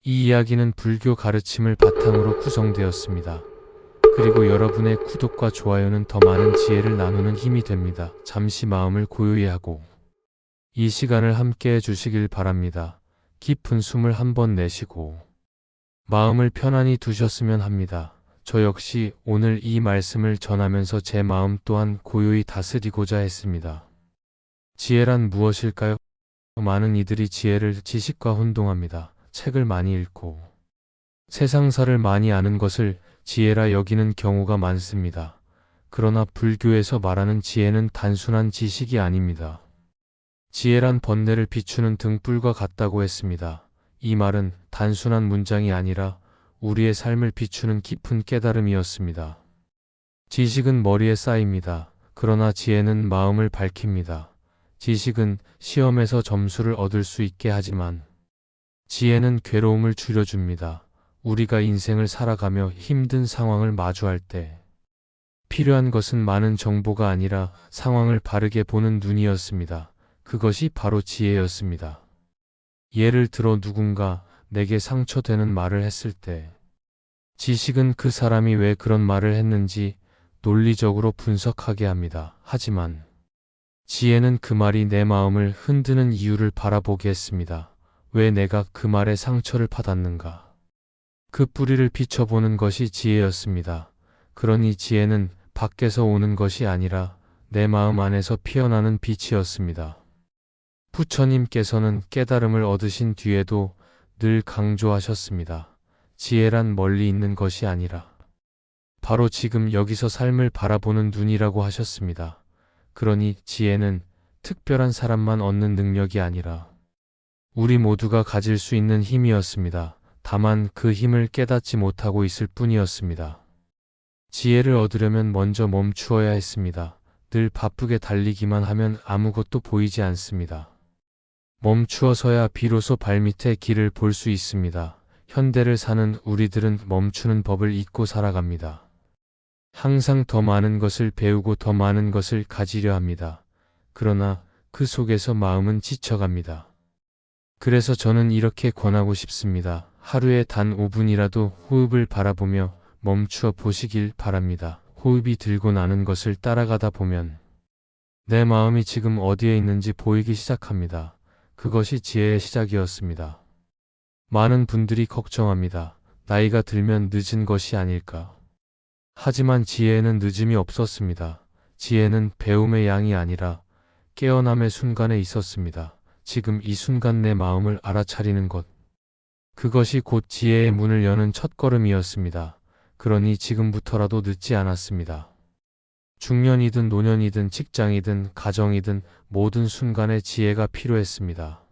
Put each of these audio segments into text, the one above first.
이 이야기는 불교 가르침을 바탕으로 구성되었습니다. 그리고 여러분의 구독과 좋아요는 더 많은 지혜를 나누는 힘이 됩니다. 잠시 마음을 고요히 하고 이 시간을 함께 해주시길 바랍니다. 깊은 숨을 한번 내쉬고 마음을 편안히 두셨으면 합니다. 저 역시 오늘 이 말씀을 전하면서 제 마음 또한 고요히 다스리고자 했습니다. 지혜란 무엇일까요? 많은 이들이 지혜를 지식과 혼동합니다. 책을 많이 읽고 세상사를 많이 아는 것을 지혜라 여기는 경우가 많습니다. 그러나 불교에서 말하는 지혜는 단순한 지식이 아닙니다. 지혜란 번뇌를 비추는 등불과 같다고 했습니다. 이 말은 단순한 문장이 아니라 우리의 삶을 비추는 깊은 깨달음이었습니다. 지식은 머리에 쌓입니다. 그러나 지혜는 마음을 밝힙니다. 지식은 시험에서 점수를 얻을 수 있게 하지만 지혜는 괴로움을 줄여줍니다. 우리가 인생을 살아가며 힘든 상황을 마주할 때 필요한 것은 많은 정보가 아니라 상황을 바르게 보는 눈이었습니다. 그것이 바로 지혜였습니다. 예를 들어 누군가 내게 상처되는 말을 했을 때 지식은 그 사람이 왜 그런 말을 했는지 논리적으로 분석하게 합니다. 하지만 지혜는 그 말이 내 마음을 흔드는 이유를 바라보게 했습니다. 왜 내가 그 말에 상처를 받았는가? 그 뿌리를 비춰보는 것이 지혜였습니다. 그러니 지혜는 밖에서 오는 것이 아니라 내 마음 안에서 피어나는 빛이었습니다. 부처님께서는 깨달음을 얻으신 뒤에도 늘 강조하셨습니다. 지혜란 멀리 있는 것이 아니라 바로 지금 여기서 삶을 바라보는 눈이라고 하셨습니다. 그러니 지혜는 특별한 사람만 얻는 능력이 아니라 우리 모두가 가질 수 있는 힘이었습니다. 다만 그 힘을 깨닫지 못하고 있을 뿐이었습니다. 지혜를 얻으려면 먼저 멈추어야 했습니다. 늘 바쁘게 달리기만 하면 아무것도 보이지 않습니다. 멈추어서야 비로소 발밑에 길을 볼 수 있습니다. 현대를 사는 우리들은 멈추는 법을 잊고 살아갑니다. 항상 더 많은 것을 배우고 더 많은 것을 가지려 합니다. 그러나 그 속에서 마음은 지쳐갑니다. 그래서 저는 이렇게 권하고 싶습니다. 하루에 단 5분이라도 호흡을 바라보며 멈추어 보시길 바랍니다. 호흡이 들고 나는 것을 따라가다 보면 내 마음이 지금 어디에 있는지 보이기 시작합니다. 그것이 지혜의 시작이었습니다. 많은 분들이 걱정합니다. 나이가 들면 늦은 것이 아닐까. 하지만 지혜에는 늦음이 없었습니다. 지혜는 배움의 양이 아니라 깨어남의 순간에 있었습니다. 지금 이 순간 내 마음을 알아차리는 것. 그것이 곧 지혜의 문을 여는 첫걸음이었습니다. 그러니 지금부터라도 늦지 않았습니다. 중년이든 노년이든 직장이든 가정이든 모든 순간에 지혜가 필요했습니다.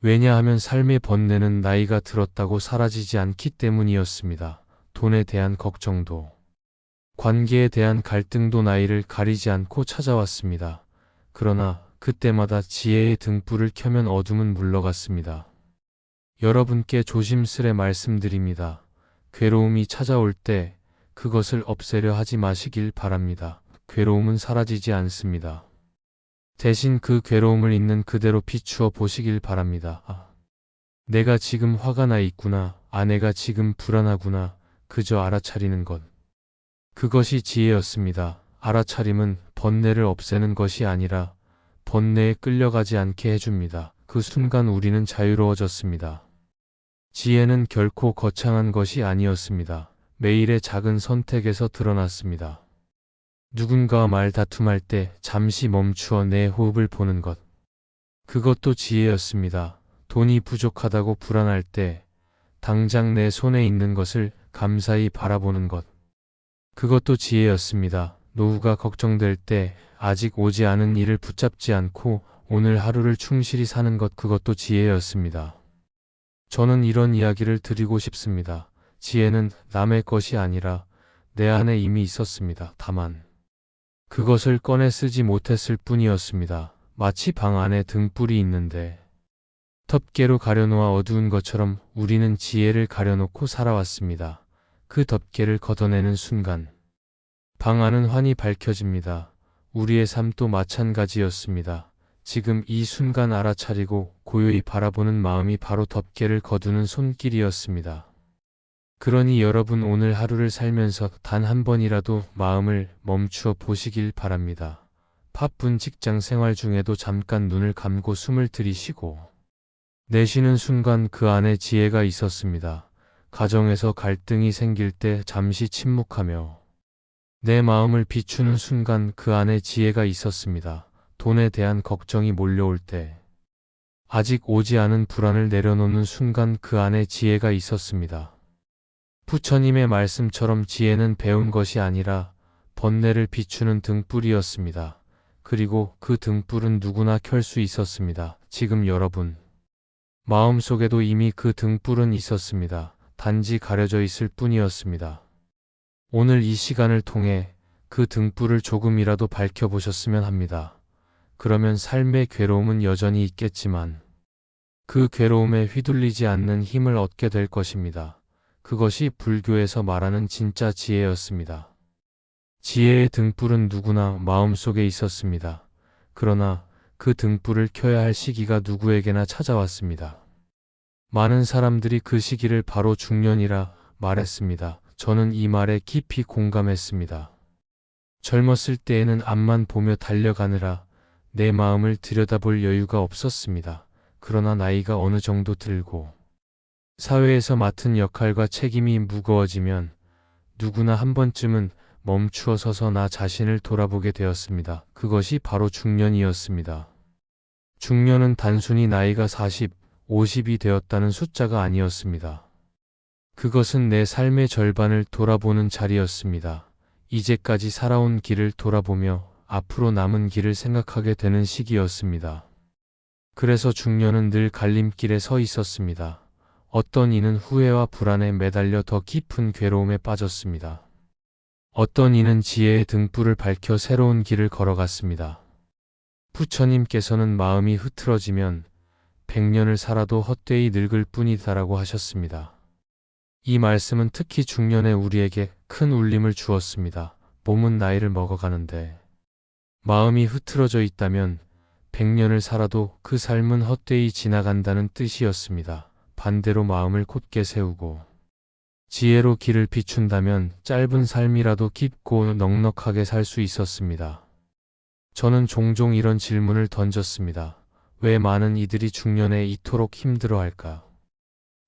왜냐하면 삶의 번뇌는 나이가 들었다고 사라지지 않기 때문이었습니다. 돈에 대한 걱정도, 관계에 대한 갈등도 나이를 가리지 않고 찾아왔습니다. 그러나 그때마다 지혜의 등불을 켜면 어둠은 물러갔습니다. 여러분께 조심스레 말씀드립니다. 괴로움이 찾아올 때 그것을 없애려 하지 마시길 바랍니다. 괴로움은 사라지지 않습니다. 대신 그 괴로움을 있는 그대로 비추어 보시길 바랍니다. 내가 지금 화가 나 있구나. 아내가 지금 불안하구나. 그저 알아차리는 것. 그것이 지혜였습니다. 알아차림은 번뇌를 없애는 것이 아니라 번뇌에 끌려가지 않게 해줍니다. 그 순간 우리는 자유로워졌습니다. 지혜는 결코 거창한 것이 아니었습니다. 매일의 작은 선택에서 드러났습니다. 누군가와 말다툼할 때 잠시 멈추어 내 호흡을 보는 것. 그것도 지혜였습니다. 돈이 부족하다고 불안할 때 당장 내 손에 있는 것을 감사히 바라보는 것. 그것도 지혜였습니다. 노후가 걱정될 때 아직 오지 않은 일을 붙잡지 않고 오늘 하루를 충실히 사는 것. 그것도 지혜였습니다. 저는 이런 이야기를 드리고 싶습니다. 지혜는 남의 것이 아니라 내 안에 이미 있었습니다. 다만 그것을 꺼내 쓰지 못했을 뿐이었습니다. 마치 방 안에 등불이 있는데 덮개로 가려놓아 어두운 것처럼 우리는 지혜를 가려놓고 살아왔습니다. 그 덮개를 걷어내는 순간 방 안은 환히 밝혀집니다. 우리의 삶도 마찬가지였습니다. 지금 이 순간 알아차리고 고요히 바라보는 마음이 바로 덮개를 거두는 손길이었습니다. 그러니 여러분 오늘 하루를 살면서 단 한 번이라도 마음을 멈추어 보시길 바랍니다. 바쁜 직장 생활 중에도 잠깐 눈을 감고 숨을 들이쉬고 내쉬는 순간 그 안에 지혜가 있었습니다. 가정에서 갈등이 생길 때 잠시 침묵하며 내 마음을 비추는 순간 그 안에 지혜가 있었습니다. 돈에 대한 걱정이 몰려올 때 아직 오지 않은 불안을 내려놓는 순간 그 안에 지혜가 있었습니다. 부처님의 말씀처럼 지혜는 배운 것이 아니라 번뇌를 비추는 등불이었습니다. 그리고 그 등불은 누구나 켤 수 있었습니다. 지금 여러분 마음속에도 이미 그 등불은 있었습니다. 단지 가려져 있을 뿐이었습니다. 오늘 이 시간을 통해 그 등불을 조금이라도 밝혀보셨으면 합니다. 그러면 삶의 괴로움은 여전히 있겠지만 그 괴로움에 휘둘리지 않는 힘을 얻게 될 것입니다. 그것이 불교에서 말하는 진짜 지혜였습니다. 지혜의 등불은 누구나 마음속에 있었습니다. 그러나 그 등불을 켜야 할 시기가 누구에게나 찾아왔습니다. 많은 사람들이 그 시기를 바로 중년이라 말했습니다. 저는 이 말에 깊이 공감했습니다. 젊었을 때에는 앞만 보며 달려가느라 내 마음을 들여다볼 여유가 없었습니다. 그러나 나이가 어느 정도 들고 사회에서 맡은 역할과 책임이 무거워지면 누구나 한 번쯤은 멈추어 서서 나 자신을 돌아보게 되었습니다. 그것이 바로 중년이었습니다. 중년은 단순히 나이가 40, 50이 되었다는 숫자가 아니었습니다. 그것은 내 삶의 절반을 돌아보는 자리였습니다. 이제까지 살아온 길을 돌아보며 앞으로 남은 길을 생각하게 되는 시기였습니다. 그래서 중년은 늘 갈림길에 서 있었습니다. 어떤 이는 후회와 불안에 매달려 더 깊은 괴로움에 빠졌습니다. 어떤 이는 지혜의 등불을 밝혀 새로운 길을 걸어갔습니다. 부처님께서는 마음이 흐트러지면 100년을 살아도 헛되이 늙을 뿐이다라고 하셨습니다. 이 말씀은 특히 중년의 우리에게 큰 울림을 주었습니다. 몸은 나이를 먹어가는데 마음이 흐트러져 있다면 100년을 살아도 그 삶은 헛되이 지나간다는 뜻이었습니다. 반대로 마음을 곧게 세우고 지혜로 길을 비춘다면 짧은 삶이라도 깊고 넉넉하게 살 수 있었습니다. 저는 종종 이런 질문을 던졌습니다. 왜 많은 이들이 중년에 이토록 힘들어할까?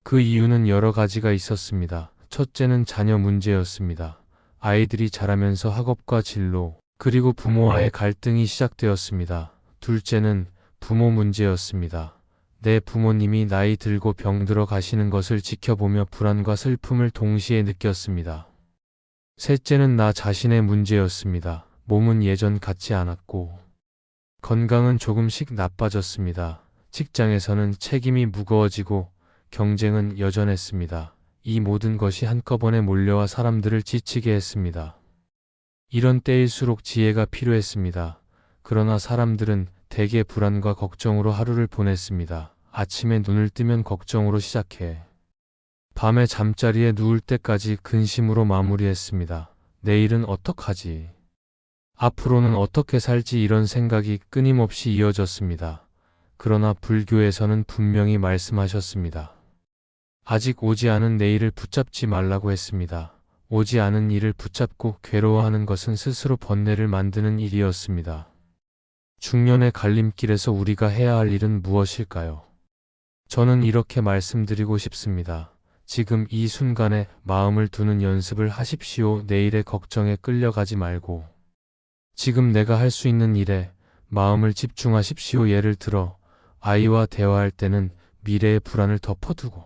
그 이유는 여러 가지가 있었습니다. 첫째는 자녀 문제였습니다. 아이들이 자라면서 학업과 진로, 그리고 부모와의 갈등이 시작되었습니다. 둘째는 부모 문제였습니다. 내 부모님이 나이 들고 병들어 가시는 것을 지켜보며 불안과 슬픔을 동시에 느꼈습니다. 셋째는 나 자신의 문제였습니다. 몸은 예전 같지 않았고 건강은 조금씩 나빠졌습니다. 직장에서는 책임이 무거워지고 경쟁은 여전했습니다. 이 모든 것이 한꺼번에 몰려와 사람들을 지치게 했습니다. 이런 때일수록 지혜가 필요했습니다. 그러나 사람들은 대개 불안과 걱정으로 하루를 보냈습니다. 아침에 눈을 뜨면 걱정으로 시작해 밤에 잠자리에 누울 때까지 근심으로 마무리했습니다. 내일은 어떡하지? 앞으로는 어떻게 살지? 이런 생각이 끊임없이 이어졌습니다. 그러나 불교에서는 분명히 말씀하셨습니다. 아직 오지 않은 내일을 붙잡지 말라고 했습니다. 오지 않은 일을 붙잡고 괴로워하는 것은 스스로 번뇌를 만드는 일이었습니다. 중년의 갈림길에서 우리가 해야 할 일은 무엇일까요? 저는 이렇게 말씀드리고 싶습니다. 지금 이 순간에 마음을 두는 연습을 하십시오. 내일의 걱정에 끌려가지 말고 지금 내가 할 수 있는 일에 마음을 집중하십시오. 예를 들어 아이와 대화할 때는 미래의 불안을 덮어두고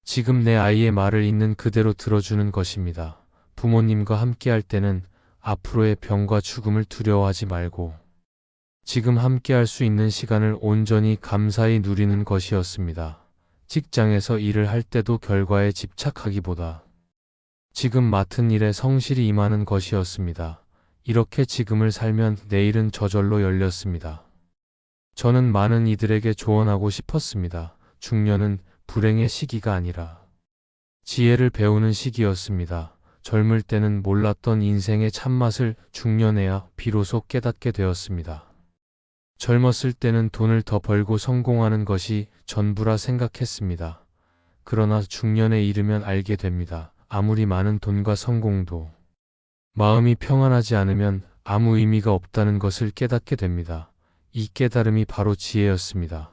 지금 내 아이의 말을 있는 그대로 들어주는 것입니다. 부모님과 함께 할 때는 앞으로의 병과 죽음을 두려워하지 말고 지금 함께 할 수 있는 시간을 온전히 감사히 누리는 것이었습니다. 직장에서 일을 할 때도 결과에 집착하기보다 지금 맡은 일에 성실히 임하는 것이었습니다. 이렇게 지금을 살면 내일은 저절로 열렸습니다. 저는 많은 이들에게 조언하고 싶었습니다. 중년은 불행의 시기가 아니라 지혜를 배우는 시기였습니다. 젊을 때는 몰랐던 인생의 참맛을 중년에야 비로소 깨닫게 되었습니다. 젊었을 때는 돈을 더 벌고 성공하는 것이 전부라 생각했습니다. 그러나 중년에 이르면 알게 됩니다. 아무리 많은 돈과 성공도 마음이 평안하지 않으면 아무 의미가 없다는 것을 깨닫게 됩니다. 이 깨달음이 바로 지혜였습니다.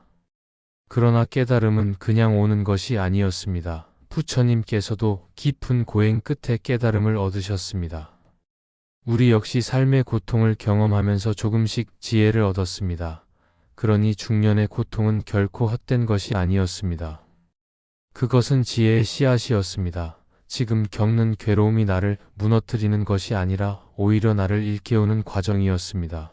그러나 깨달음은 그냥 오는 것이 아니었습니다. 부처님께서도 깊은 고행 끝에 깨달음을 얻으셨습니다. 우리 역시 삶의 고통을 경험하면서 조금씩 지혜를 얻었습니다. 그러니 중년의 고통은 결코 헛된 것이 아니었습니다. 그것은 지혜의 씨앗이었습니다. 지금 겪는 괴로움이 나를 무너뜨리는 것이 아니라 오히려 나를 일깨우는 과정이었습니다.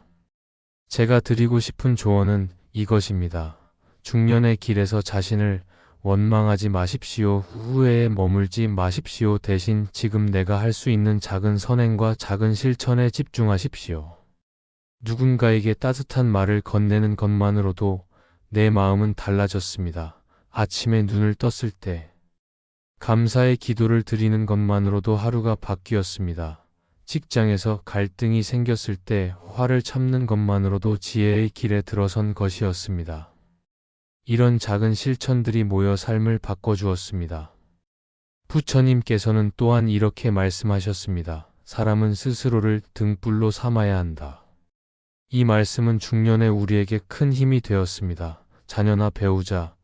제가 드리고 싶은 조언은 이것입니다. 중년의 길에서 자신을 원망하지 마십시오. 후회에 머물지 마십시오. 대신 지금 내가 할 수 있는 작은 선행과 작은 실천에 집중하십시오. 누군가에게 따뜻한 말을 건네는 것만으로도 내 마음은 달라졌습니다. 아침에 눈을 떴을 때 감사의 기도를 드리는 것만으로도 하루가 바뀌었습니다. 직장에서 갈등이 생겼을 때 화를 참는 것만으로도 지혜의 길에 들어선 것이었습니다. 이런 작은 실천들이 모여 삶을 바꿔주었습니다. 부처님께서는 또한 이렇게 말씀하셨습니다. 사람은 스스로를 등불로 삼아야 한다. 이 말씀은 중년의 우리에게 큰 힘이 되었습니다. 자녀나 배우자,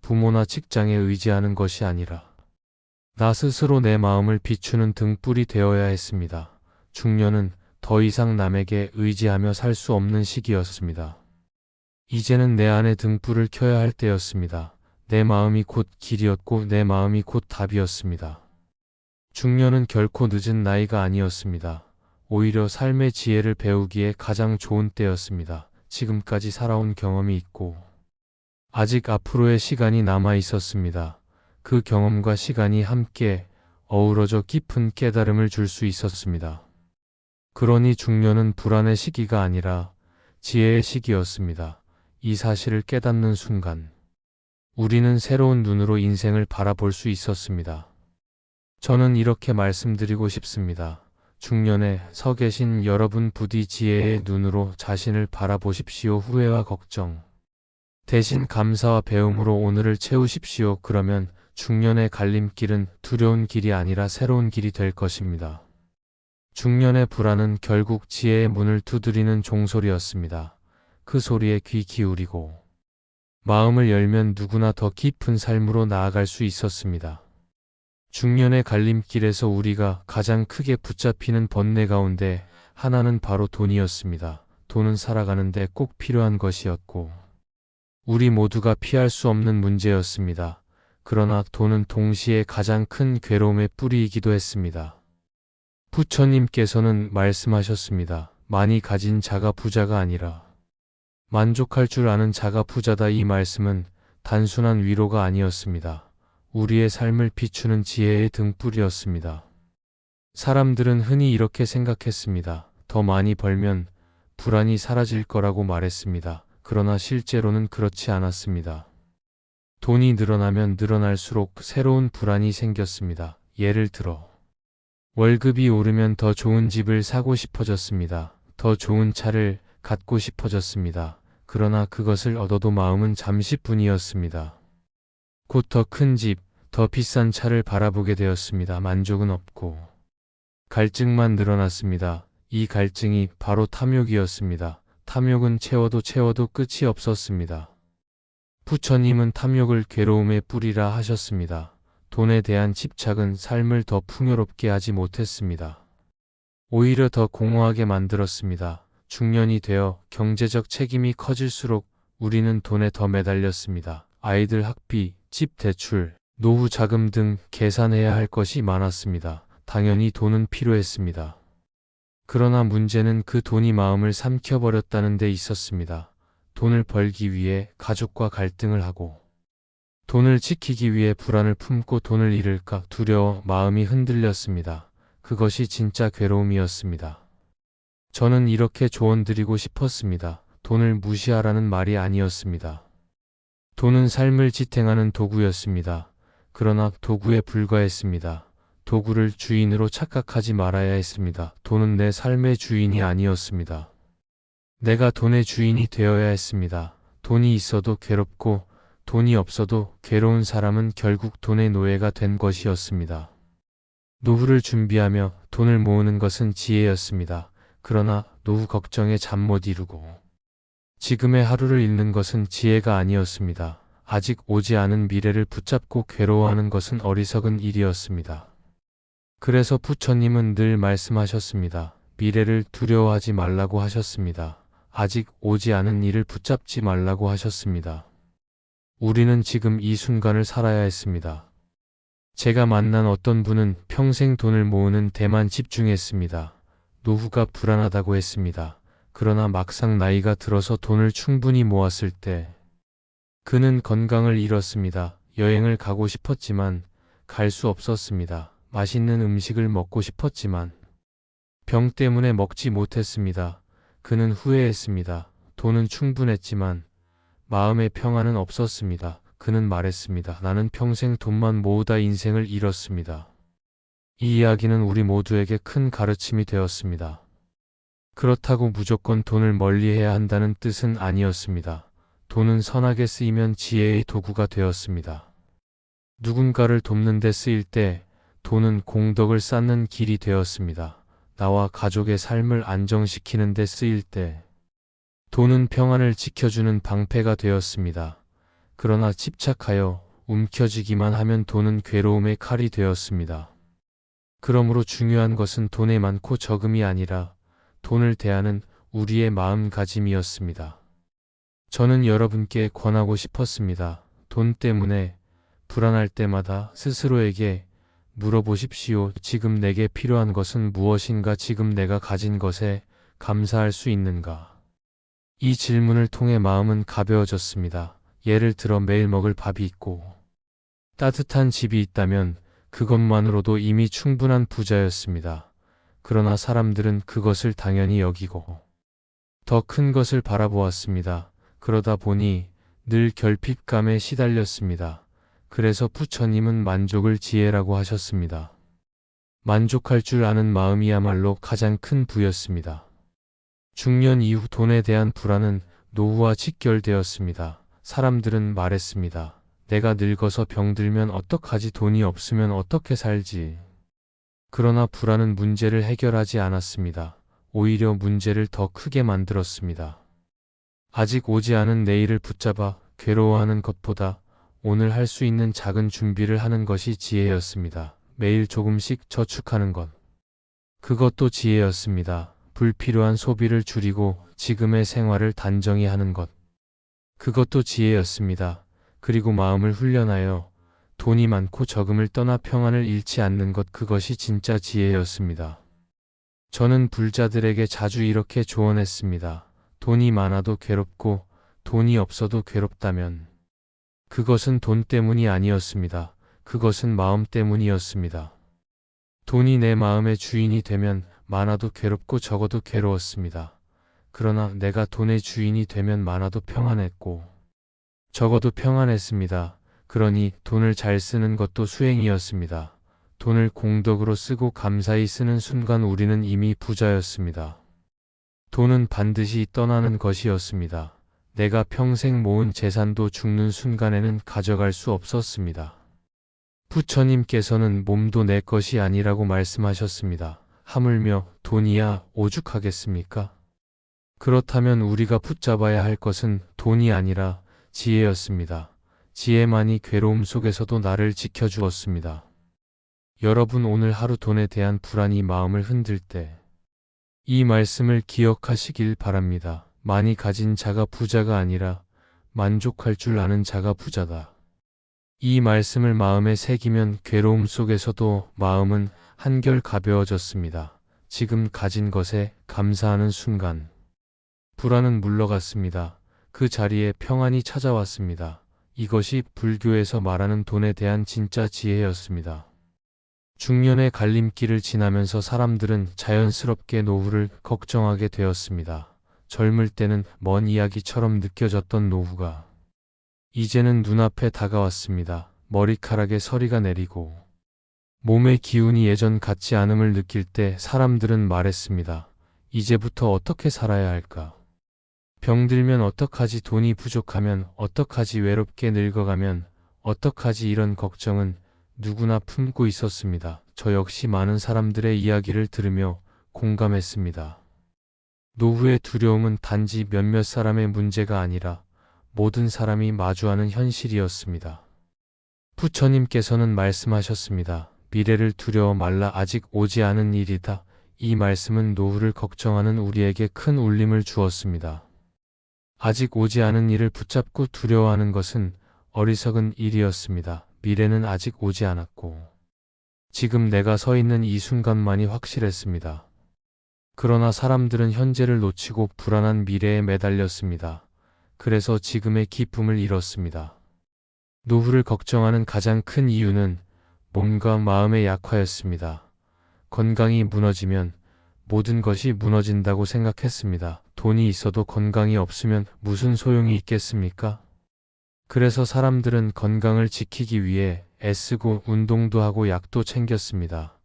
부모나 직장에 의지하는 것이 아니라 나 스스로 내 마음을 비추는 등불이 되어야 했습니다. 중년은 더 이상 남에게 의지하며 살 수 없는 시기였습니다. 이제는 내 안에 등불을 켜야 할 때였습니다. 내 마음이 곧 길이었고 내 마음이 곧 답이었습니다. 중년은 결코 늦은 나이가 아니었습니다. 오히려 삶의 지혜를 배우기에 가장 좋은 때였습니다. 지금까지 살아온 경험이 있고 아직 앞으로의 시간이 남아 있었습니다. 그 경험과 시간이 함께 어우러져 깊은 깨달음을 줄 수 있었습니다. 그러니 중년은 불안의 시기가 아니라 지혜의 시기였습니다. 이 사실을 깨닫는 순간 우리는 새로운 눈으로 인생을 바라볼 수 있었습니다. 저는 이렇게 말씀드리고 싶습니다. 중년에 서 계신 여러분 부디 지혜의 눈으로 자신을 바라보십시오. 후회와 걱정 대신 감사와 배움으로 오늘을 채우십시오. 그러면 중년의 갈림길은 두려운 길이 아니라 새로운 길이 될 것입니다. 중년의 불안은 결국 지혜의 문을 두드리는 종소리였습니다. 그 소리에 귀 기울이고 마음을 열면 누구나 더 깊은 삶으로 나아갈 수 있었습니다. 중년의 갈림길에서 우리가 가장 크게 붙잡히는 번뇌 가운데 하나는 바로 돈이었습니다. 돈은 살아가는데 꼭 필요한 것이었고 우리 모두가 피할 수 없는 문제였습니다. 그러나 돈은 동시에 가장 큰 괴로움의 뿌리이기도 했습니다. 부처님께서는 말씀하셨습니다. 많이 가진 자가 부자가 아니라 만족할 줄 아는 자가 부자다. 이 말씀은 단순한 위로가 아니었습니다. 우리의 삶을 비추는 지혜의 등불이었습니다. 사람들은 흔히 이렇게 생각했습니다. 더 많이 벌면 불안이 사라질 거라고 말했습니다. 그러나 실제로는 그렇지 않았습니다. 돈이 늘어나면 늘어날수록 새로운 불안이 생겼습니다. 예를 들어 월급이 오르면 더 좋은 집을 사고 싶어졌습니다. 더 좋은 차를 갖고 싶어졌습니다. 그러나 그것을 얻어도 마음은 잠시뿐이었습니다. 곧 더 큰 집, 더 비싼 차를 바라보게 되었습니다. 만족은 없고 갈증만 늘어났습니다. 이 갈증이 바로 탐욕이었습니다. 탐욕은 채워도 끝이 없었습니다. 부처님은 탐욕을 괴로움의 뿌리라 하셨습니다. 돈에 대한 집착은 삶을 더 풍요롭게 하지 못했습니다. 오히려 더 공허하게 만들었습니다. 중년이 되어 경제적 책임이 커질수록 우리는 돈에 더 매달렸습니다. 아이들 학비, 집 대출, 노후 자금 등 계산해야 할 것이 많았습니다. 당연히 돈은 필요했습니다. 그러나 문제는 그 돈이 마음을 삼켜버렸다는 데 있었습니다. 돈을 벌기 위해 가족과 갈등을 하고 돈을 지키기 위해 불안을 품고 돈을 잃을까 두려워 마음이 흔들렸습니다. 그것이 진짜 괴로움이었습니다. 저는 이렇게 조언드리고 싶었습니다. 돈을 무시하라는 말이 아니었습니다. 돈은 삶을 지탱하는 도구였습니다. 그러나 도구에 불과했습니다. 도구를 주인으로 착각하지 말아야 했습니다. 돈은 내 삶의 주인이 아니었습니다. 내가 돈의 주인이 되어야 했습니다. 돈이 있어도 괴롭고 돈이 없어도 괴로운 사람은 결국 돈의 노예가 된 것이었습니다. 노후를 준비하며 돈을 모으는 것은 지혜였습니다. 그러나 노후 걱정에 잠 못 이루고 지금의 하루를 잃는 것은 지혜가 아니었습니다. 아직 오지 않은 미래를 붙잡고 괴로워하는 것은 어리석은 일이었습니다. 그래서 부처님은 늘 말씀하셨습니다. 미래를 두려워하지 말라고 하셨습니다. 아직 오지 않은 일을 붙잡지 말라고 하셨습니다. 우리는 지금 이 순간을 살아야 했습니다. 제가 만난 어떤 분은 평생 돈을 모으는 데만 집중했습니다. 노후가 불안하다고 했습니다. 그러나 막상 나이가 들어서 돈을 충분히 모았을 때 그는 건강을 잃었습니다. 여행을 가고 싶었지만 갈 수 없었습니다. 맛있는 음식을 먹고 싶었지만 병 때문에 먹지 못했습니다. 그는 후회했습니다. 돈은 충분했지만 마음의 평안은 없었습니다. 그는 말했습니다. 나는 평생 돈만 모으다 인생을 잃었습니다. 이 이야기는 우리 모두에게 큰 가르침이 되었습니다. 그렇다고 무조건 돈을 멀리해야 한다는 뜻은 아니었습니다. 돈은 선하게 쓰이면 지혜의 도구가 되었습니다. 누군가를 돕는 데 쓰일 때 돈은 공덕을 쌓는 길이 되었습니다. 나와 가족의 삶을 안정시키는 데 쓰일 때 돈은 평안을 지켜주는 방패가 되었습니다. 그러나 집착하여 움켜쥐기만 하면 돈은 괴로움의 칼이 되었습니다. 그러므로 중요한 것은 돈의 많고 적음이 아니라 돈을 대하는 우리의 마음가짐이었습니다. 저는 여러분께 권하고 싶었습니다. 돈 때문에 불안할 때마다 스스로에게 물어보십시오. 지금 내게 필요한 것은 무엇인가? 지금 내가 가진 것에 감사할 수 있는가? 이 질문을 통해 마음은 가벼워졌습니다. 예를 들어 매일 먹을 밥이 있고 따뜻한 집이 있다면 그것만으로도 이미 충분한 부자였습니다. 그러나 사람들은 그것을 당연히 여기고 더 큰 것을 바라보았습니다. 그러다 보니 늘 결핍감에 시달렸습니다. 그래서 부처님은 만족을 지혜라고 하셨습니다. 만족할 줄 아는 마음이야말로 가장 큰 부였습니다. 중년 이후 돈에 대한 불안은 노후와 직결되었습니다. 사람들은 말했습니다. 내가 늙어서 병들면 어떡하지? 돈이 없으면 어떻게 살지? 그러나 불안은 문제를 해결하지 않았습니다. 오히려 문제를 더 크게 만들었습니다. 아직 오지 않은 내일을 붙잡아 괴로워하는 것보다 오늘 할 수 있는 작은 준비를 하는 것이 지혜였습니다. 매일 조금씩 저축하는 것. 그것도 지혜였습니다. 불필요한 소비를 줄이고 지금의 생활을 단정히 하는 것. 그것도 지혜였습니다. 그리고 마음을 훈련하여 돈이 많고 적음을 떠나 평안을 잃지 않는 것. 그것이 진짜 지혜였습니다. 저는 부자들에게 자주 이렇게 조언했습니다. 돈이 많아도 괴롭고 돈이 없어도 괴롭다면 그것은 돈 때문이 아니었습니다. 그것은 마음 때문이었습니다. 돈이 내 마음의 주인이 되면 많아도 괴롭고 적어도 괴로웠습니다. 그러나 내가 돈의 주인이 되면 많아도 평안했고 적어도 평안했습니다. 그러니 돈을 잘 쓰는 것도 수행이었습니다. 돈을 공덕으로 쓰고 감사히 쓰는 순간 우리는 이미 부자였습니다. 돈은 반드시 떠나는 것이었습니다. 내가 평생 모은 재산도 죽는 순간에는 가져갈 수 없었습니다. 부처님께서는 몸도 내 것이 아니라고 말씀하셨습니다. 하물며 돈이야 오죽하겠습니까? 그렇다면 우리가 붙잡아야 할 것은 돈이 아니라 지혜였습니다. 지혜만이 괴로움 속에서도 나를 지켜주었습니다. 여러분 오늘 하루 돈에 대한 불안이 마음을 흔들 때 이 말씀을 기억하시길 바랍니다. 많이 가진 자가 부자가 아니라 만족할 줄 아는 자가 부자다. 이 말씀을 마음에 새기면 괴로움 속에서도 마음은 한결 가벼워졌습니다. 지금 가진 것에 감사하는 순간 불안은 물러갔습니다. 그 자리에 평안이 찾아왔습니다. 이것이 불교에서 말하는 돈에 대한 진짜 지혜였습니다. 중년의 갈림길을 지나면서 사람들은 자연스럽게 노후를 걱정하게 되었습니다. 젊을 때는 먼 이야기처럼 느껴졌던 노후가 이제는 눈앞에 다가왔습니다. 머리카락에 서리가 내리고 몸의 기운이 예전 같지 않음을 느낄 때 사람들은 말했습니다. 이제부터 어떻게 살아야 할까? 병들면 어떡하지? 돈이 부족하면 어떡하지? 외롭게 늙어가면 어떡하지? 이런 걱정은 누구나 품고 있었습니다. 저 역시 많은 사람들의 이야기를 들으며 공감했습니다. 노후의 두려움은 단지 몇몇 사람의 문제가 아니라 모든 사람이 마주하는 현실이었습니다. 부처님께서는 말씀하셨습니다. 미래를 두려워 말라. 아직 오지 않은 일이다. 이 말씀은 노후를 걱정하는 우리에게 큰 울림을 주었습니다. 아직 오지 않은 일을 붙잡고 두려워하는 것은 어리석은 일이었습니다. 미래는 아직 오지 않았고 지금 내가 서 있는 이 순간만이 확실했습니다. 그러나 사람들은 현재를 놓치고 불안한 미래에 매달렸습니다. 그래서 지금의 기쁨을 잃었습니다. 노후를 걱정하는 가장 큰 이유는 몸과 마음의 약화였습니다. 건강이 무너지면 모든 것이 무너진다고 생각했습니다. 돈이 있어도 건강이 없으면 무슨 소용이 있겠습니까? 그래서 사람들은 건강을 지키기 위해 애쓰고 운동도 하고 약도 챙겼습니다.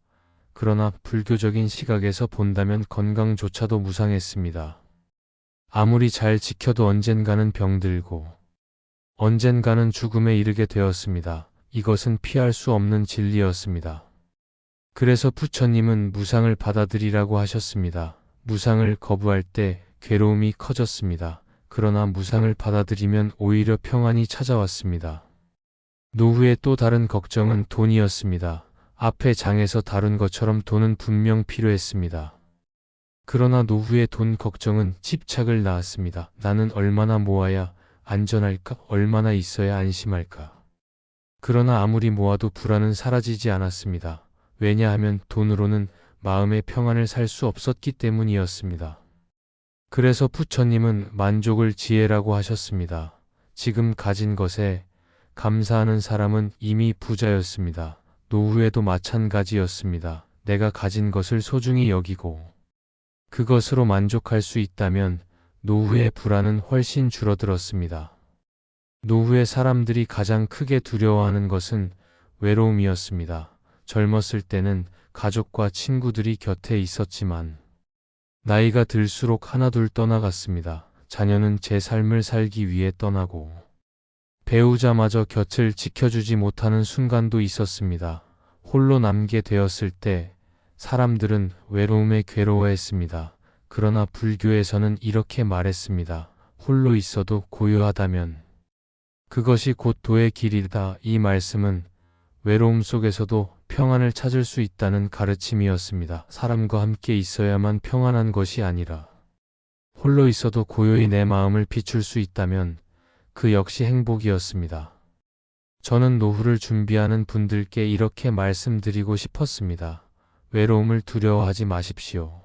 그러나 불교적인 시각에서 본다면 건강조차도 무상했습니다. 아무리 잘 지켜도 언젠가는 병들고 언젠가는 죽음에 이르게 되었습니다. 이것은 피할 수 없는 진리였습니다. 그래서 부처님은 무상을 받아들이라고 하셨습니다. 무상을 거부할 때 괴로움이 커졌습니다. 그러나 무상을 받아들이면 오히려 평안이 찾아왔습니다. 노후의 또 다른 걱정은 돈이었습니다. 앞의 장에서 다룬 것처럼 돈은 분명 필요했습니다. 그러나 노후의 돈 걱정은 집착을 낳았습니다. 나는 얼마나 모아야 안전할까? 얼마나 있어야 안심할까? 그러나 아무리 모아도 불안은 사라지지 않았습니다. 왜냐하면 돈으로는 마음의 평안을 살 수 없었기 때문이었습니다. 그래서 부처님은 만족을 지혜라고 하셨습니다. 지금 가진 것에 감사하는 사람은 이미 부자였습니다. 노후에도 마찬가지였습니다. 내가 가진 것을 소중히 여기고 그것으로 만족할 수 있다면 노후의 불안은 훨씬 줄어들었습니다. 노후의 사람들이 가장 크게 두려워하는 것은 외로움이었습니다. 젊었을 때는 가족과 친구들이 곁에 있었지만 나이가 들수록 하나둘 떠나갔습니다. 자녀는 제 삶을 살기 위해 떠나고 배우자마저 곁을 지켜주지 못하는 순간도 있었습니다. 홀로 남게 되었을 때 사람들은 외로움에 괴로워했습니다. 그러나 불교에서는 이렇게 말했습니다. 홀로 있어도 고요하다면 그것이 곧 도의 길이다. 이 말씀은 외로움 속에서도 평안을 찾을 수 있다는 가르침이었습니다. 사람과 함께 있어야만 평안한 것이 아니라 홀로 있어도 고요히 내 마음을 비출 수 있다면 그 역시 행복이었습니다. 저는 노후를 준비하는 분들께 이렇게 말씀드리고 싶었습니다. 외로움을 두려워하지 마십시오.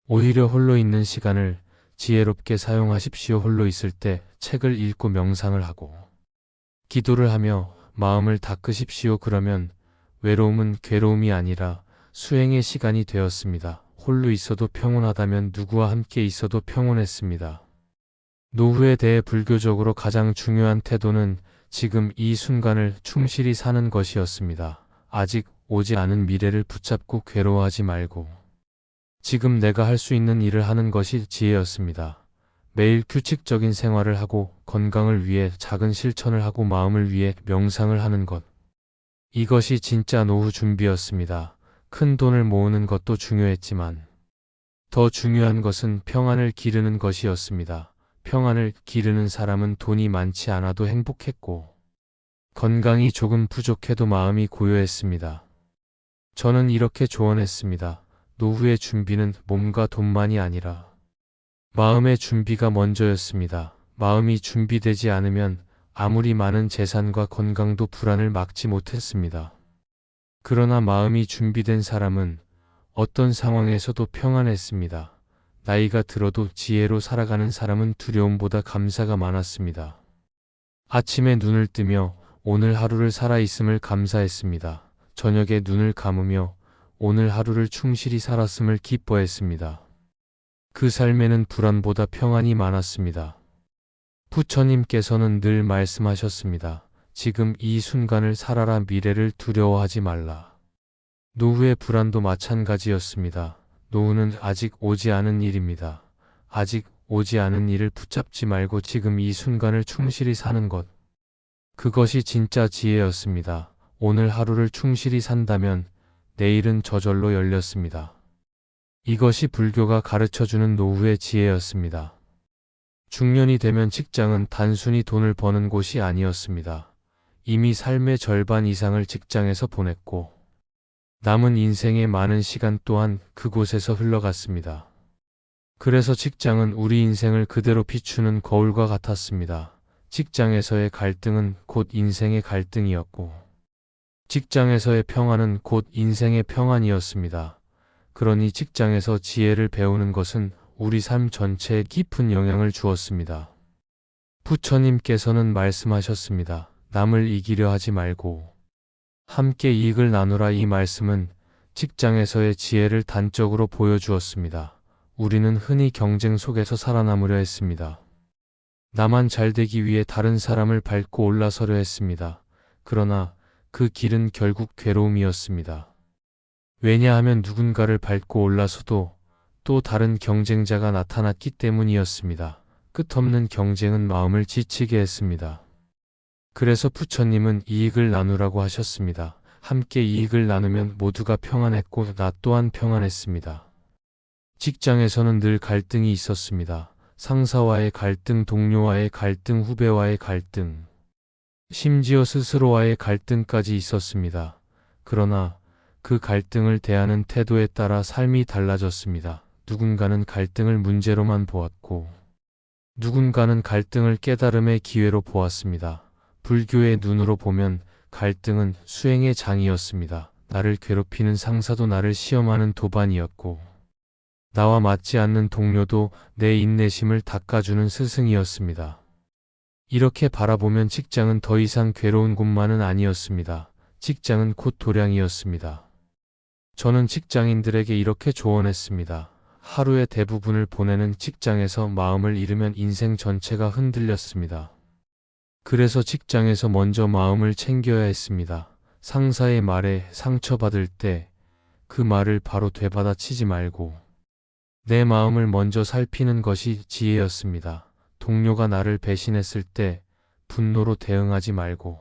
오히려 홀로 있는 시간을 지혜롭게 사용하십시오. 홀로 있을 때 책을 읽고 명상을 하고 기도를 하며 마음을 닦으십시오. 그러면 외로움은 괴로움이 아니라 수행의 시간이 되었습니다. 홀로 있어도 평온하다면 누구와 함께 있어도 평온했습니다. 노후에 대해 불교적으로 가장 중요한 태도는 지금 이 순간을 충실히 사는 것이었습니다. 아직 오지 않은 미래를 붙잡고 괴로워하지 말고 지금 내가 할 수 있는 일을 하는 것이 지혜였습니다. 매일 규칙적인 생활을 하고 건강을 위해 작은 실천을 하고 마음을 위해 명상을 하는 것. 이것이 진짜 노후 준비였습니다. 큰 돈을 모으는 것도 중요했지만 더 중요한 것은 평안을 기르는 것이었습니다. 평안을 기르는 사람은 돈이 많지 않아도 행복했고 건강이 조금 부족해도 마음이 고요했습니다. 저는 이렇게 조언했습니다. 노후의 준비는 몸과 돈만이 아니라 마음의 준비가 먼저였습니다. 마음이 준비되지 않으면 아무리 많은 재산과 건강도 불안을 막지 못했습니다. 그러나 마음이 준비된 사람은 어떤 상황에서도 평안했습니다. 나이가 들어도 지혜로 살아가는 사람은 두려움보다 감사가 많았습니다. 아침에 눈을 뜨며 오늘 하루를 살아있음을 감사했습니다. 저녁에 눈을 감으며 오늘 하루를 충실히 살았음을 기뻐했습니다. 그 삶에는 불안보다 평안이 많았습니다. 부처님께서는 늘 말씀하셨습니다. 지금 이 순간을 살아라. 미래를 두려워하지 말라. 노후의 불안도 마찬가지였습니다. 노후는 아직 오지 않은 일입니다. 아직 오지 않은 일을 붙잡지 말고 지금 이 순간을 충실히 사는 것. 그것이 진짜 지혜였습니다. 오늘 하루를 충실히 산다면 내일은 저절로 열렸습니다. 이것이 불교가 가르쳐주는 노후의 지혜였습니다. 중년이 되면 직장은 단순히 돈을 버는 곳이 아니었습니다. 이미 삶의 절반 이상을 직장에서 보냈고 남은 인생의 많은 시간 또한 그곳에서 흘러갔습니다. 그래서 직장은 우리 인생을 그대로 비추는 거울과 같았습니다. 직장에서의 갈등은 곧 인생의 갈등이었고 직장에서의 평안은 곧 인생의 평안이었습니다. 그러니 직장에서 지혜를 배우는 것은 우리 삶 전체에 깊은 영향을 주었습니다. 부처님께서는 말씀하셨습니다. 남을 이기려 하지 말고 함께 이익을 나누라. 이 말씀은 직장에서의 지혜를 단적으로 보여주었습니다. 우리는 흔히 경쟁 속에서 살아남으려 했습니다. 나만 잘되기 위해 다른 사람을 밟고 올라서려 했습니다. 그러나 그 길은 결국 괴로움이었습니다. 왜냐하면 누군가를 밟고 올라서도 또 다른 경쟁자가 나타났기 때문이었습니다. 끝없는 경쟁은 마음을 지치게 했습니다. 그래서 부처님은 이익을 나누라고 하셨습니다. 함께 이익을 나누면 모두가 평안했고 나 또한 평안했습니다. 직장에서는 늘 갈등이 있었습니다. 상사와의 갈등, 동료와의 갈등, 후배와의 갈등, 심지어 스스로와의 갈등까지 있었습니다. 그러나 그 갈등을 대하는 태도에 따라 삶이 달라졌습니다. 누군가는 갈등을 문제로만 보았고 누군가는 갈등을 깨달음의 기회로 보았습니다. 불교의 눈으로 보면 갈등은 수행의 장이었습니다. 나를 괴롭히는 상사도 나를 시험하는 도반이었고 나와 맞지 않는 동료도 내 인내심을 닦아주는 스승이었습니다. 이렇게 바라보면 직장은 더 이상 괴로운 곳만은 아니었습니다. 직장은 곧 도량이었습니다. 저는 직장인들에게 이렇게 조언했습니다. 하루의 대부분을 보내는 직장에서 마음을 잃으면 인생 전체가 흔들렸습니다. 그래서 직장에서 먼저 마음을 챙겨야 했습니다. 상사의 말에 상처받을 때 그 말을 바로 되받아치지 말고 내 마음을 먼저 살피는 것이 지혜였습니다. 동료가 나를 배신했을 때 분노로 대응하지 말고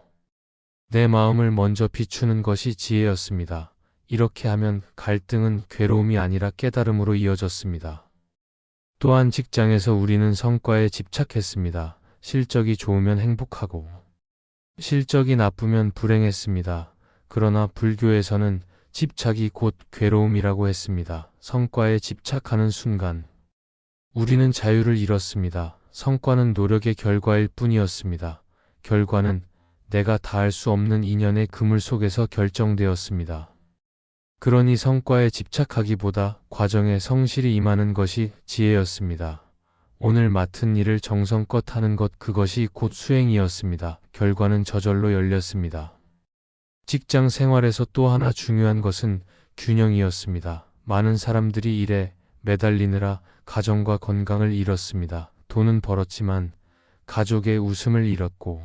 내 마음을 먼저 비추는 것이 지혜였습니다. 이렇게 하면 갈등은 괴로움이 아니라 깨달음으로 이어졌습니다. 또한 직장에서 우리는 성과에 집착했습니다. 실적이 좋으면 행복하고 실적이 나쁘면 불행했습니다. 그러나 불교에서는 집착이 곧 괴로움이라고 했습니다. 성과에 집착하는 순간 우리는 자유를 잃었습니다. 성과는 노력의 결과일 뿐이었습니다. 결과는 내가 닿을 수 없는 인연의 그물 속에서 결정되었습니다. 그러니 성과에 집착하기보다 과정에 성실히 임하는 것이 지혜였습니다. 오늘 맡은 일을 정성껏 하는 것, 그것이 곧 수행이었습니다. 결과는 저절로 열렸습니다. 직장 생활에서 또 하나 중요한 것은 균형이었습니다. 많은 사람들이 일에 매달리느라 가정과 건강을 잃었습니다. 돈은 벌었지만 가족의 웃음을 잃었고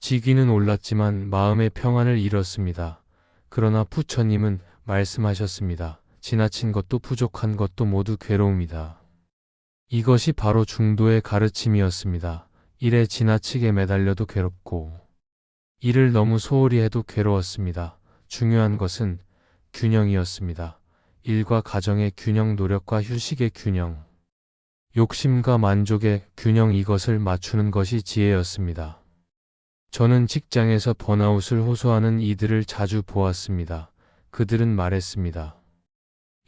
직위는 올랐지만 마음의 평안을 잃었습니다. 그러나 부처님은 말씀하셨습니다. 지나친 것도 부족한 것도 모두 괴로움이다. 이것이 바로 중도의 가르침이었습니다. 일에 지나치게 매달려도 괴롭고 일을 너무 소홀히 해도 괴로웠습니다. 중요한 것은 균형이었습니다. 일과 가정의 균형, 노력과 휴식의 균형, 욕심과 만족의 균형, 이것을 맞추는 것이 지혜였습니다. 저는 직장에서 번아웃을 호소하는 이들을 자주 보았습니다. 그들은 말했습니다.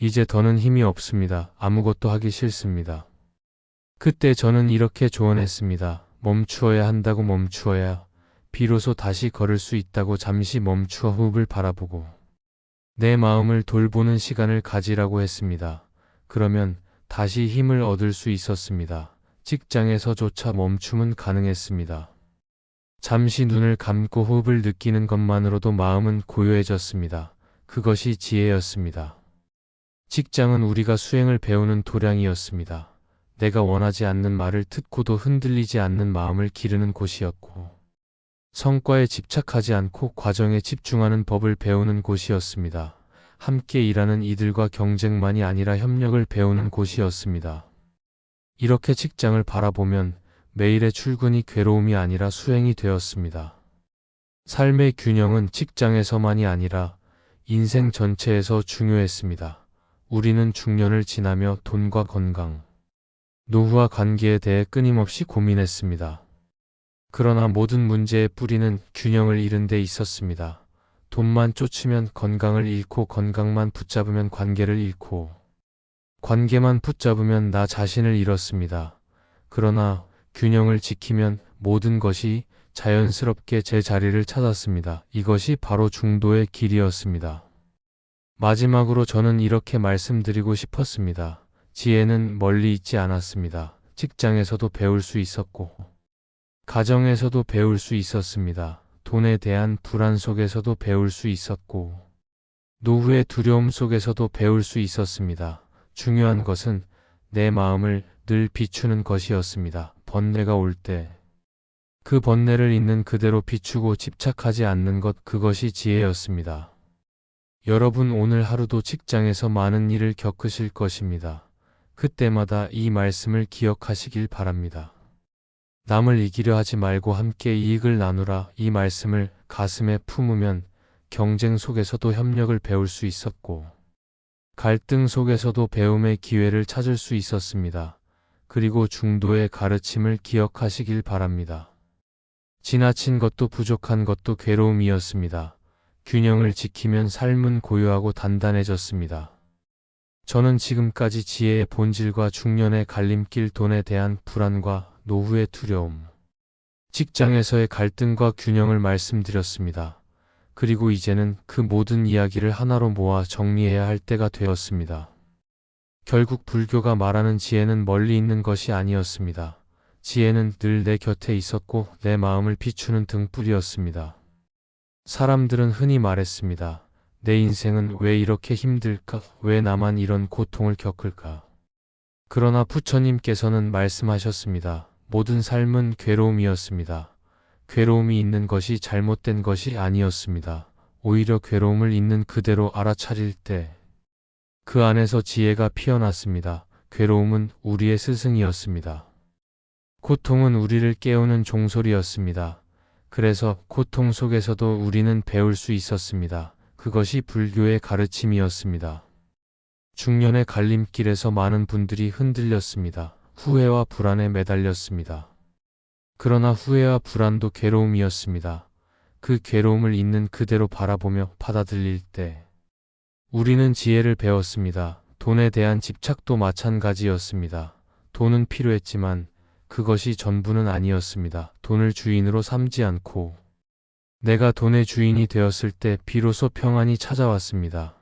이제 더는 힘이 없습니다. 아무것도 하기 싫습니다. 그때 저는 이렇게 조언했습니다. 멈추어야 한다고 멈추어야 비로소 다시 걸을 수 있다고. 잠시 멈추어 호흡을 바라보고 내 마음을 돌보는 시간을 가지라고 했습니다. 그러면 다시 힘을 얻을 수 있었습니다. 직장에서조차 멈춤은 가능했습니다. 잠시 눈을 감고 호흡을 느끼는 것만으로도 마음은 고요해졌습니다. 그것이 지혜였습니다. 직장은 우리가 수행을 배우는 도량이었습니다. 내가 원하지 않는 말을 듣고도 흔들리지 않는 마음을 기르는 곳이었고 성과에 집착하지 않고 과정에 집중하는 법을 배우는 곳이었습니다. 함께 일하는 이들과 경쟁만이 아니라 협력을 배우는 곳이었습니다. 이렇게 직장을 바라보면 매일의 출근이 괴로움이 아니라 수행이 되었습니다. 삶의 균형은 직장에서만이 아니라 인생 전체에서 중요했습니다. 우리는 중년을 지나며 돈과 건강, 노후와 관계에 대해 끊임없이 고민했습니다. 그러나 모든 문제의 뿌리는 균형을 잃은 데 있었습니다. 돈만 쫓으면 건강을 잃고 건강만 붙잡으면 관계를 잃고 관계만 붙잡으면 나 자신을 잃었습니다. 그러나 균형을 지키면 모든 것이 자연스럽게 제 자리를 찾았습니다. 이것이 바로 중도의 길이었습니다. 마지막으로 저는 이렇게 말씀드리고 싶었습니다. 지혜는 멀리 있지 않았습니다. 직장에서도 배울 수 있었고, 가정에서도 배울 수 있었습니다. 돈에 대한 불안 속에서도 배울 수 있었고, 노후의 두려움 속에서도 배울 수 있었습니다. 중요한 것은 내 마음을 늘 비추는 것이었습니다. 번뇌가 올 때, 그 번뇌를 있는 그대로 비추고 집착하지 않는 것, 그것이 지혜였습니다. 여러분 오늘 하루도 직장에서 많은 일을 겪으실 것입니다. 그때마다 이 말씀을 기억하시길 바랍니다. 남을 이기려 하지 말고 함께 이익을 나누라. 이 말씀을 가슴에 품으면 경쟁 속에서도 협력을 배울 수 있었고, 갈등 속에서도 배움의 기회를 찾을 수 있었습니다. 그리고 중도의 가르침을 기억하시길 바랍니다. 지나친 것도 부족한 것도 괴로움이었습니다. 균형을 지키면 삶은 고요하고 단단해졌습니다. 저는 지금까지 지혜의 본질과 중년의 갈림길, 돈에 대한 불안과 노후의 두려움, 직장에서의 갈등과 균형을 말씀드렸습니다. 그리고 이제는 그 모든 이야기를 하나로 모아 정리해야 할 때가 되었습니다. 결국 불교가 말하는 지혜는 멀리 있는 것이 아니었습니다. 지혜는 늘 내 곁에 있었고 내 마음을 비추는 등불이었습니다. 사람들은 흔히 말했습니다. 내 인생은 왜 이렇게 힘들까? 왜 나만 이런 고통을 겪을까? 그러나 부처님께서는 말씀하셨습니다. 모든 삶은 괴로움이었습니다. 괴로움이 있는 것이 잘못된 것이 아니었습니다. 오히려 괴로움을 있는 그대로 알아차릴 때 그 안에서 지혜가 피어났습니다. 괴로움은 우리의 스승이었습니다. 고통은 우리를 깨우는 종소리였습니다. 그래서 고통 속에서도 우리는 배울 수 있었습니다. 그것이 불교의 가르침이었습니다. 중년의 갈림길에서 많은 분들이 흔들렸습니다. 후회와 불안에 매달렸습니다. 그러나 후회와 불안도 괴로움이었습니다. 그 괴로움을 있는 그대로 바라보며 받아들일 때 우리는 지혜를 배웠습니다. 돈에 대한 집착도 마찬가지였습니다. 돈은 필요했지만 그것이 전부는 아니었습니다. 돈을 주인으로 삼지 않고 내가 돈의 주인이 되었을 때 비로소 평안이 찾아왔습니다.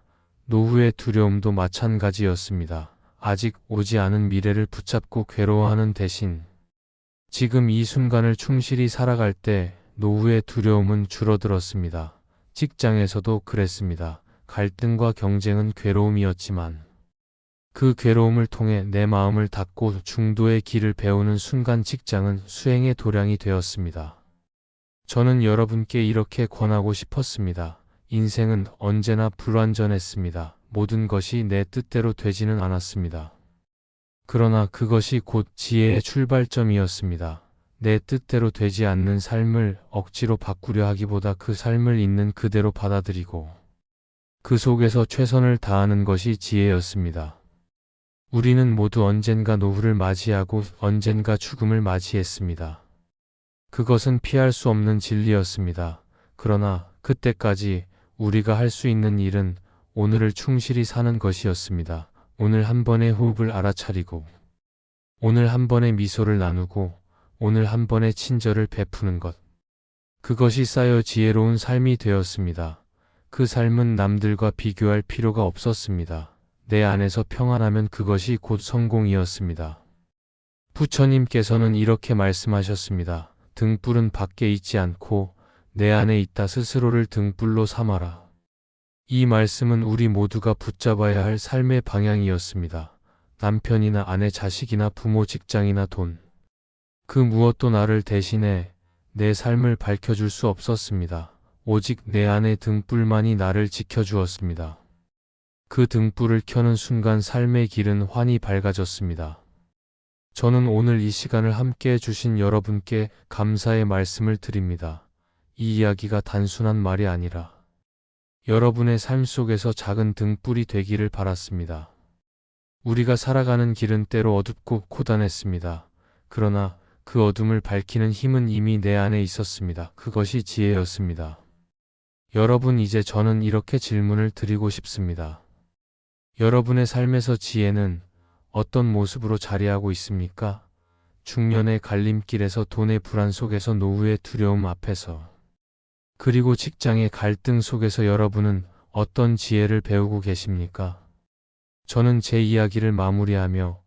노후의 두려움도 마찬가지였습니다. 아직 오지 않은 미래를 붙잡고 괴로워하는 대신 지금 이 순간을 충실히 살아갈 때 노후의 두려움은 줄어들었습니다. 직장에서도 그랬습니다. 갈등과 경쟁은 괴로움이었지만 그 괴로움을 통해 내 마음을 닫고 중도의 길을 배우는 순간 직장은 수행의 도량이 되었습니다. 저는 여러분께 이렇게 권하고 싶었습니다. 인생은 언제나 불완전했습니다. 모든 것이 내 뜻대로 되지는 않았습니다. 그러나 그것이 곧 지혜의 출발점이었습니다. 내 뜻대로 되지 않는 삶을 억지로 바꾸려 하기보다 그 삶을 있는 그대로 받아들이고 그 속에서 최선을 다하는 것이 지혜였습니다. 우리는 모두 언젠가 노후를 맞이하고 언젠가 죽음을 맞이했습니다. 그것은 피할 수 없는 진리였습니다. 그러나 그때까지 우리가 할 수 있는 일은 오늘을 충실히 사는 것이었습니다. 오늘 한 번의 호흡을 알아차리고, 오늘 한 번의 미소를 나누고, 오늘 한 번의 친절을 베푸는 것. 그것이 쌓여 지혜로운 삶이 되었습니다. 그 삶은 남들과 비교할 필요가 없었습니다. 내 안에서 평안하면 그것이 곧 성공이었습니다. 부처님께서는 이렇게 말씀하셨습니다. 등불은 밖에 있지 않고 내 안에 있다. 스스로를 등불로 삼아라. 이 말씀은 우리 모두가 붙잡아야 할 삶의 방향이었습니다. 남편이나 아내, 자식이나 부모, 직장이나 돈. 그 무엇도 나를 대신해 내 삶을 밝혀줄 수 없었습니다. 오직 내 안의 등불만이 나를 지켜주었습니다. 그 등불을 켜는 순간 삶의 길은 환히 밝아졌습니다. 저는 오늘 이 시간을 함께 해주신 여러분께 감사의 말씀을 드립니다. 이 이야기가 단순한 말이 아니라 여러분의 삶 속에서 작은 등불이 되기를 바랐습니다. 우리가 살아가는 길은 때로 어둡고 고단했습니다. 그러나 그 어둠을 밝히는 힘은 이미 내 안에 있었습니다. 그것이 지혜였습니다. 여러분, 이제 저는 이렇게 질문을 드리고 싶습니다. 여러분의 삶에서 지혜는 어떤 모습으로 자리하고 있습니까? 중년의 갈림길에서, 돈의 불안 속에서, 노후의 두려움 앞에서, 그리고 직장의 갈등 속에서 여러분은 어떤 지혜를 배우고 계십니까? 저는 제 이야기를 마무리하며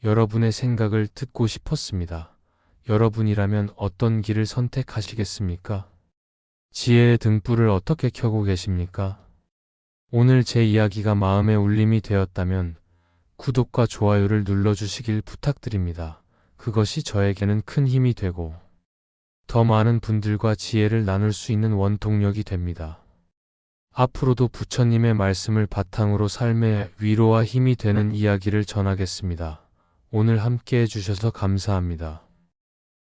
여러분의 생각을 듣고 싶었습니다. 여러분이라면 어떤 길을 선택하시겠습니까? 지혜의 등불을 어떻게 켜고 계십니까? 오늘 제 이야기가 마음의 울림이 되었다면 구독과 좋아요를 눌러주시길 부탁드립니다. 그것이 저에게는 큰 힘이 되고 더 많은 분들과 지혜를 나눌 수 있는 원동력이 됩니다. 앞으로도 부처님의 말씀을 바탕으로 삶의 위로와 힘이 되는 이야기를 전하겠습니다. 오늘 함께 해주셔서 감사합니다.